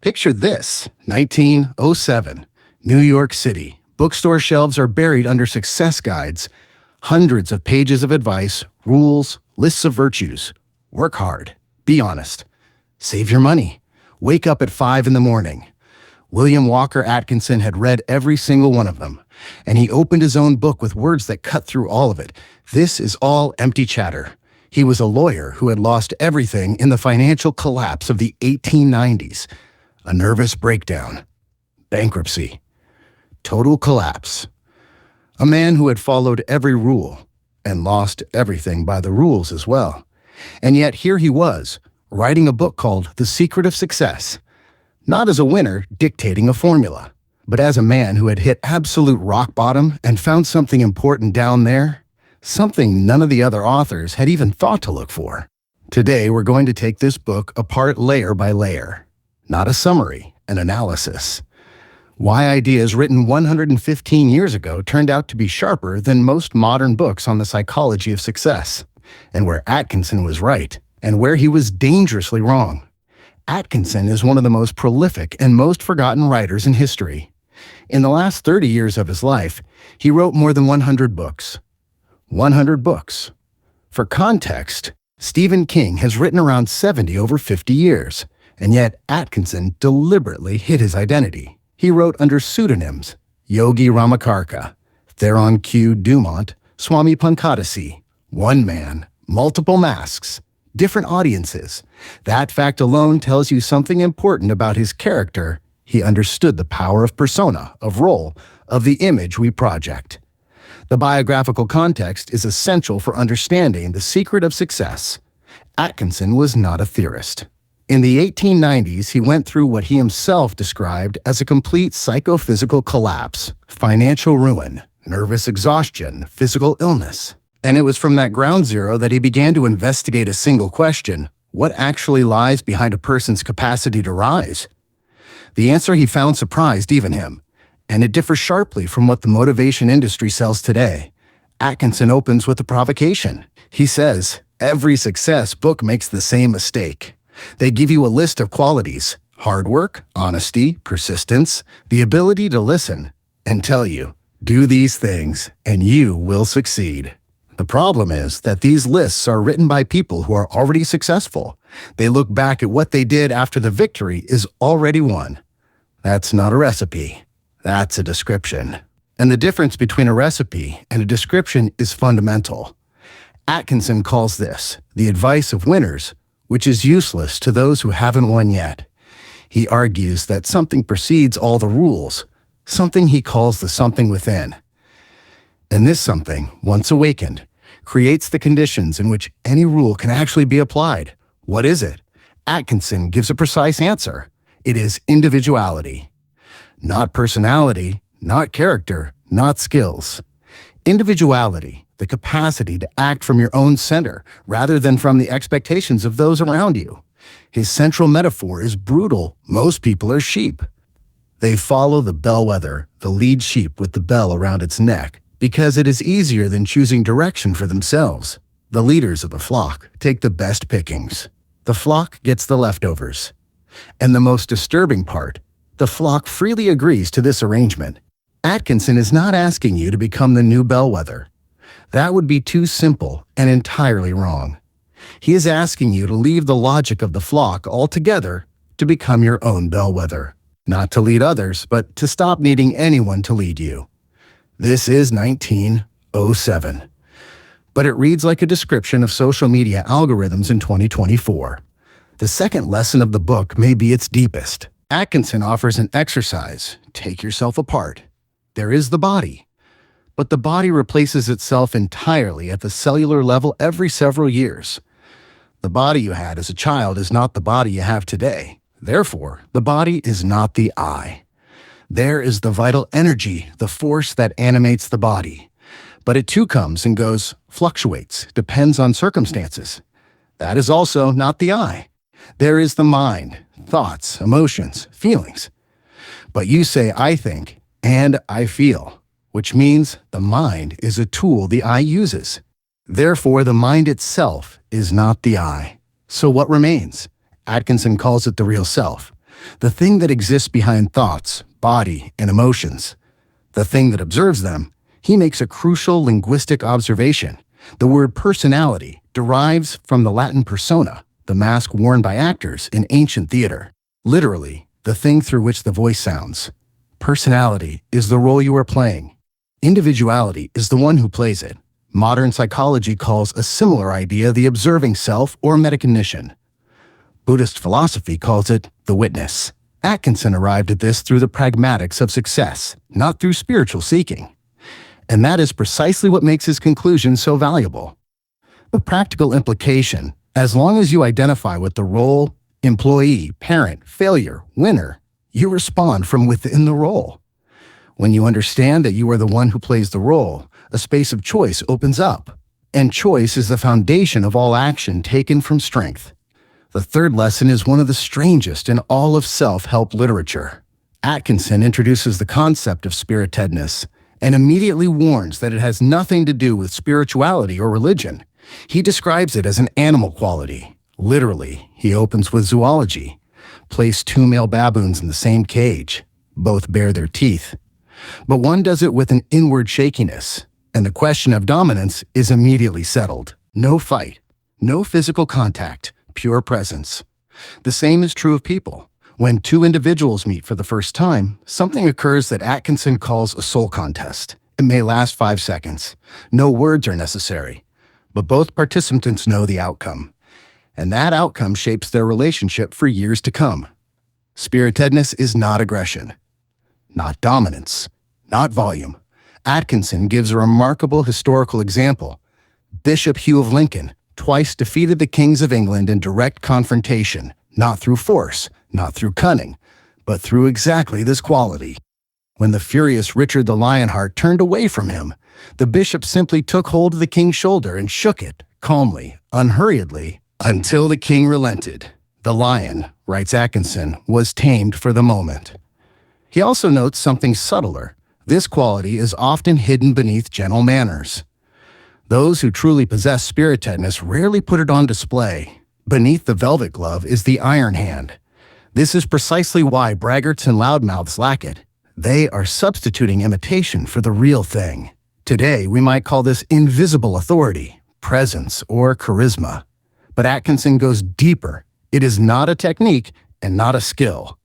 Picture this, 1907, New York City. Bookstore shelves are buried under success guides, hundreds of pages of advice, rules, lists of virtues. Work hard. Be honest. Save your money. Wake up at 5 in the morning. William Walker Atkinson had read every single one of them, and he opened his own book with words that cut through all of it. This is all empty chatter. He was a lawyer who had lost everything in the financial collapse of the 1890s. A nervous breakdown. Bankruptcy. Total collapse. A man who had followed every rule and lost everything by the rules as well. And yet here he was, writing a book called The Secret of Success. Not as a winner dictating a formula, but as a man who had hit absolute rock bottom and found something important down there, something none of the other authors had even thought to look for. Today, we're going to take this book apart layer by layer. Not a summary, an analysis. Why ideas written 115 years ago turned out to be sharper than most modern books on the psychology of success, and where Atkinson was right, and where he was dangerously wrong. Atkinson is one of the most prolific and most forgotten writers in history. In the last 30 years of his life, he wrote more than 100 books. 100 books. For context, Stephen King has written around 70 over 50 years, and yet Atkinson deliberately hid his identity. He wrote under pseudonyms: Yogi Ramakarka, Theron Q. Dumont, Swami Pankadasi. One man, multiple masks, different audiences. That fact alone tells you something important about his character. He understood the power of persona, of role, of the image we project. The biographical context is essential for understanding the secret of success. Atkinson was not a theorist. In the 1890s, he went through what he himself described as a complete psychophysical collapse, financial ruin, nervous exhaustion, physical illness. And it was from that ground zero that he began to investigate a single question: what actually lies behind a person's capacity to rise? The answer he found surprised even him, and it differs sharply from what the motivation industry sells today. Atkinson opens with a provocation. He says, every success book makes the same mistake. They give you a list of qualities: hard work, honesty, persistence, the ability to listen, and tell you, do these things and you will succeed. The problem is that these lists are written by people who are already successful. They look back at what they did after the victory is already won. That's not a recipe. That's a description. And the difference between a recipe and a description is fundamental. Atkinson calls this the advice of winners, which is useless to those who haven't won yet. He argues that something precedes all the rules, something he calls the something within. And this something, once awakened, creates the conditions in which any rule can actually be applied. What is it? Atkinson gives a precise answer. It is individuality. Not personality, not character, not skills. Individuality, the capacity to act from your own center rather than from the expectations of those around you. His central metaphor is brutal. Most people are sheep. They follow the bellwether, the lead sheep with the bell around its neck, because it is easier than choosing direction for themselves. The leaders of the flock take the best pickings. The flock gets the leftovers. And the most disturbing part, the flock freely agrees to this arrangement. Atkinson is not asking you to become the new bellwether. That would be too simple and entirely wrong. He is asking you to leave the logic of the flock altogether to become your own bellwether. Not to lead others, but to stop needing anyone to lead you. This is 1907. But it reads like a description of social media algorithms in 2024. The second lesson of the book may be its deepest. Atkinson offers an exercise. Take yourself apart. There is the body. But the body replaces itself entirely at the cellular level every several years. The body you had as a child is not the body you have today. Therefore, the body is not the I. There is the vital energy, the force that animates the body. But it too comes and goes, fluctuates, depends on circumstances. That is also not the I. There is the mind, thoughts, emotions, feelings. But you say, I think, and I feel, which means the mind is a tool the I uses. Therefore, the mind itself is not the I. So what remains? Atkinson calls it the real self. the thing that exists behind thoughts, body, and emotions. The thing that observes them, he makes a crucial linguistic observation. The word personality derives from the Latin persona, the mask worn by actors in ancient theater. Literally, the thing through which the voice sounds. Personality is the role you are playing. Individuality is the one who plays it. Modern psychology calls a similar idea the observing self or metacognition. Buddhist philosophy calls it the witness. Atkinson arrived at this through the pragmatics of success, not through spiritual seeking. And that is precisely what makes his conclusion so valuable. The practical implication, as long as you identify with the role, employee, parent, failure, winner, you respond from within the role. When you understand that you are the one who plays the role, a space of choice opens up, and choice is the foundation of all action taken from strength. The third lesson is one of the strangest in all of self-help literature. Atkinson introduces the concept of spiritedness and immediately warns that it has nothing to do with spirituality or religion. He describes it as an animal quality. Literally, he opens with zoology. Place two male baboons in the same cage. Both bare their teeth. But one does it with an inward shakiness, and the question of dominance is immediately settled. No fight, no physical contact, pure presence. The same is true of people. When two individuals meet for the first time, something occurs that Atkinson calls a soul contest. It may last 5 seconds. No words are necessary, but both participants know the outcome, and that outcome shapes their relationship for years to come. Spiritedness is not aggression, not dominance, not volume. Atkinson gives a remarkable historical example. Bishop Hugh of Lincoln twice defeated the kings of England in direct confrontation, not through force, not through cunning, but through exactly this quality. When the furious Richard the Lionheart turned away from him, the bishop simply took hold of the king's shoulder and shook it, calmly, unhurriedly, until the king relented. The lion, writes Atkinson, was tamed for the moment. He also notes something subtler. This quality is often hidden beneath gentle manners. Those who truly possess spiritedness rarely put it on display. Beneath the velvet glove is the iron hand. This is precisely why braggarts and loudmouths lack it. They are substituting imitation for the real thing. Today, we might call this invisible authority, presence, or charisma. But Atkinson goes deeper. It is not a technique and not a skill.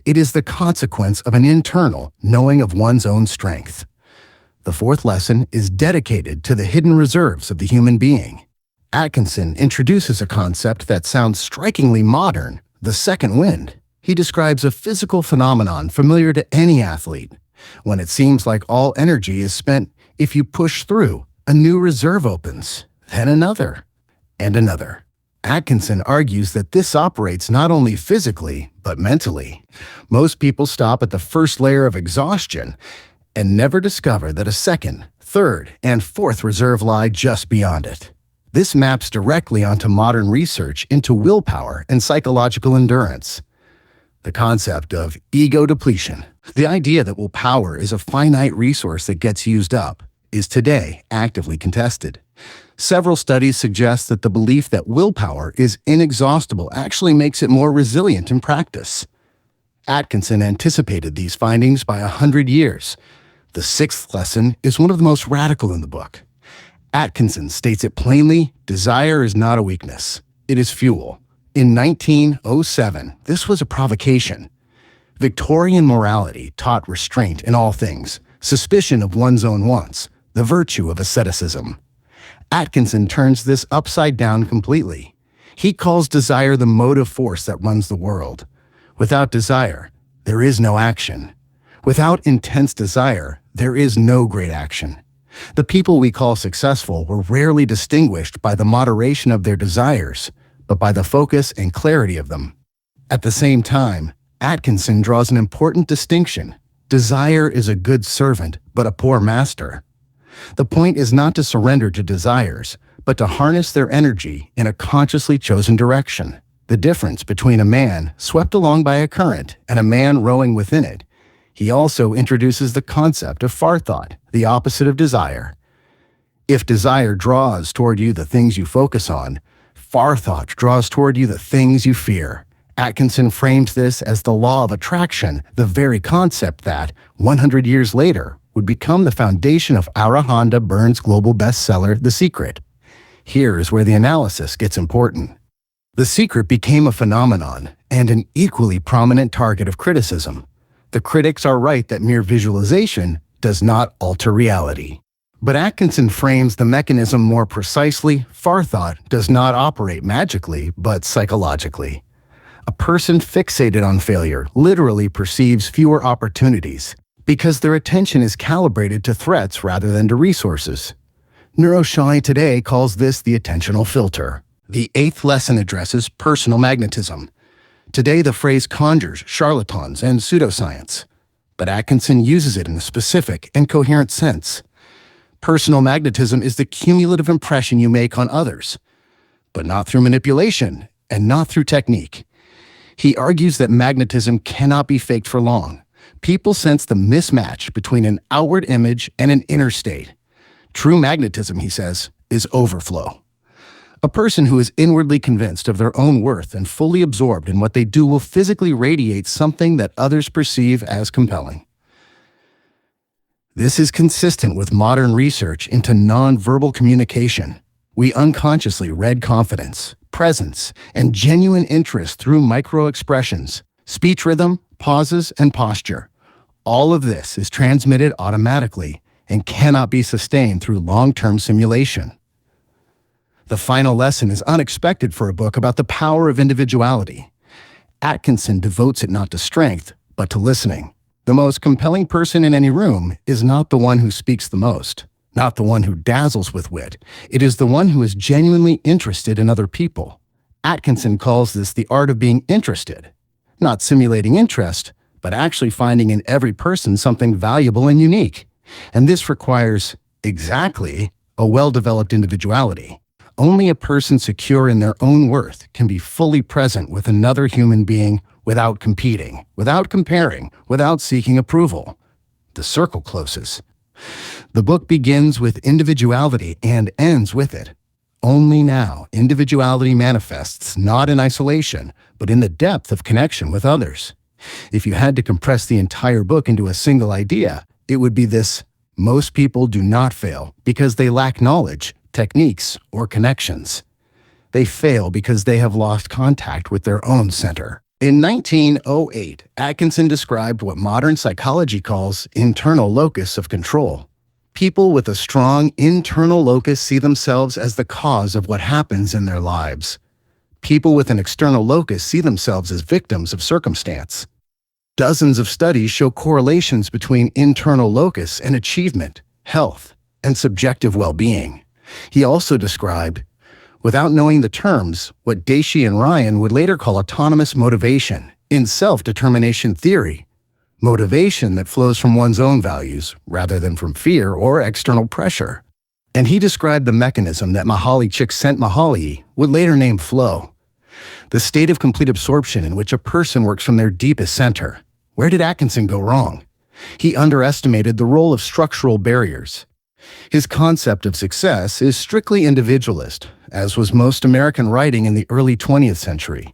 It is the consequence of an internal knowing of one's own strength. The fourth lesson is dedicated to the hidden reserves of the human being. Atkinson introduces a concept that sounds strikingly modern, the second wind. He describes a physical phenomenon familiar to any athlete. When it seems like all energy is spent, if you push through, a new reserve opens, then another, and another. Atkinson argues that this operates not only physically, but mentally. Most people stop at the first layer of exhaustion and never discover that a second, third, and fourth reserve lie just beyond it. This maps directly onto modern research into willpower and psychological endurance. The concept of ego depletion, the idea that willpower is a finite resource that gets used up, is today actively contested. Several studies suggest that the belief that willpower is inexhaustible actually makes it more resilient in practice. Atkinson anticipated these findings by 100 years. The sixth lesson is one of the most radical in the book. Atkinson states it plainly: desire is not a weakness. It is fuel. In 1907, this was a provocation. Victorian morality taught restraint in all things, suspicion of one's own wants, the virtue of asceticism. Atkinson turns this upside down completely. He calls desire the motive force that runs the world. Without desire, there is no action. Without intense desire, there is no great action. The people we call successful were rarely distinguished by the moderation of their desires, but by the focus and clarity of them. At the same time, Atkinson draws an important distinction. Desire is a good servant, but a poor master. The point is not to surrender to desires, but to harness their energy in a consciously chosen direction. The difference between a man swept along by a current and a man rowing within it. He also introduces the concept of farthought, the opposite of desire. If desire draws toward you the things you focus on, farthought draws toward you the things you fear. Atkinson framed this as the law of attraction, the very concept that, 100 years later, would become the foundation of Rhonda Byrne's global bestseller, The Secret. Here's where the analysis gets important. The Secret became a phenomenon and an equally prominent target of criticism. The critics are right that mere visualization does not alter reality. But Atkinson frames the mechanism more precisely. Forethought does not operate magically, but psychologically. A person fixated on failure literally perceives fewer opportunities because their attention is calibrated to threats rather than to resources. Neuroscience today calls this the attentional filter. The 8th lesson addresses personal magnetism. Today the phrase conjures charlatans and pseudoscience, but Atkinson uses it in a specific and coherent sense. Personal magnetism is the cumulative impression you make on others, but not through manipulation and not through technique. He argues that magnetism cannot be faked for long. People sense the mismatch between an outward image and an inner state. True magnetism, he says, is overflow. A person who is inwardly convinced of their own worth and fully absorbed in what they do will physically radiate something that others perceive as compelling. This is consistent with modern research into nonverbal communication. We unconsciously read confidence, presence, and genuine interest through micro-expressions, speech rhythm, pauses, and posture. All of this is transmitted automatically and cannot be sustained through long-term simulation. The final lesson is unexpected for a book about the power of individuality. Atkinson devotes it not to strength, but to listening. The most compelling person in any room is not the one who speaks the most, not the one who dazzles with wit. It is the one who is genuinely interested in other people. Atkinson calls this the art of being interested, not simulating interest, but actually finding in every person something valuable and unique. And this requires, exactly, a well-developed individuality. Only a person secure in their own worth can be fully present with another human being without competing, without comparing, without seeking approval. The circle closes. The book begins with individuality and ends with it. Only now, individuality manifests not in isolation, but in the depth of connection with others. If you had to compress the entire book into a single idea, it would be this: most people do not fail because they lack knowledge, techniques, or connections. They fail because they have lost contact with their own center. In 1908, Atkinson described what modern psychology calls internal locus of control. People with a strong internal locus see themselves as the cause of what happens in their lives. People with an external locus see themselves as victims of circumstance. Dozens of studies show correlations between internal locus and achievement, health, and subjective well-being. He also described, without knowing the terms, what Daishi and Ryan would later call autonomous motivation in self-determination theory, motivation that flows from one's own values rather than from fear or external pressure. And he described the mechanism that Mihaly Csikszentmihalyi would later name flow, the state of complete absorption in which a person works from their deepest center. Where did Atkinson go wrong? He underestimated the role of structural barriers. His concept of success is strictly individualist, as was most American writing in the early 20th century.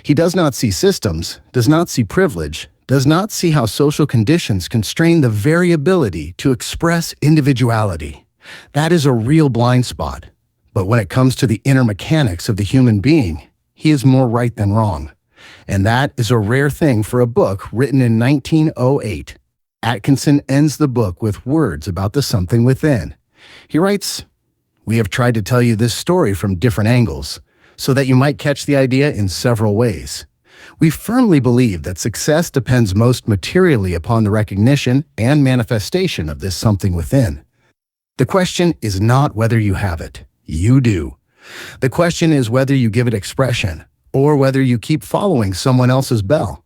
He does not see systems, does not see privilege, does not see how social conditions constrain the very ability to express individuality. That is a real blind spot. But when it comes to the inner mechanics of the human being, he is more right than wrong. And that is a rare thing for a book written in 1908. Atkinson ends the book with words about the something within. He writes, "We have tried to tell you this story from different angles, so that you might catch the idea in several ways. We firmly believe that success depends most materially upon the recognition and manifestation of this something within. The question is not whether you have it. You do. The question is whether you give it expression, or whether you keep following someone else's bell."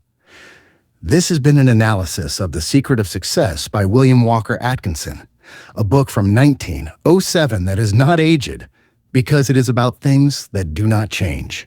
This has been an analysis of The Secret of Success by William Walker Atkinson, a book from 1907 that is not aged because it is about things that do not change.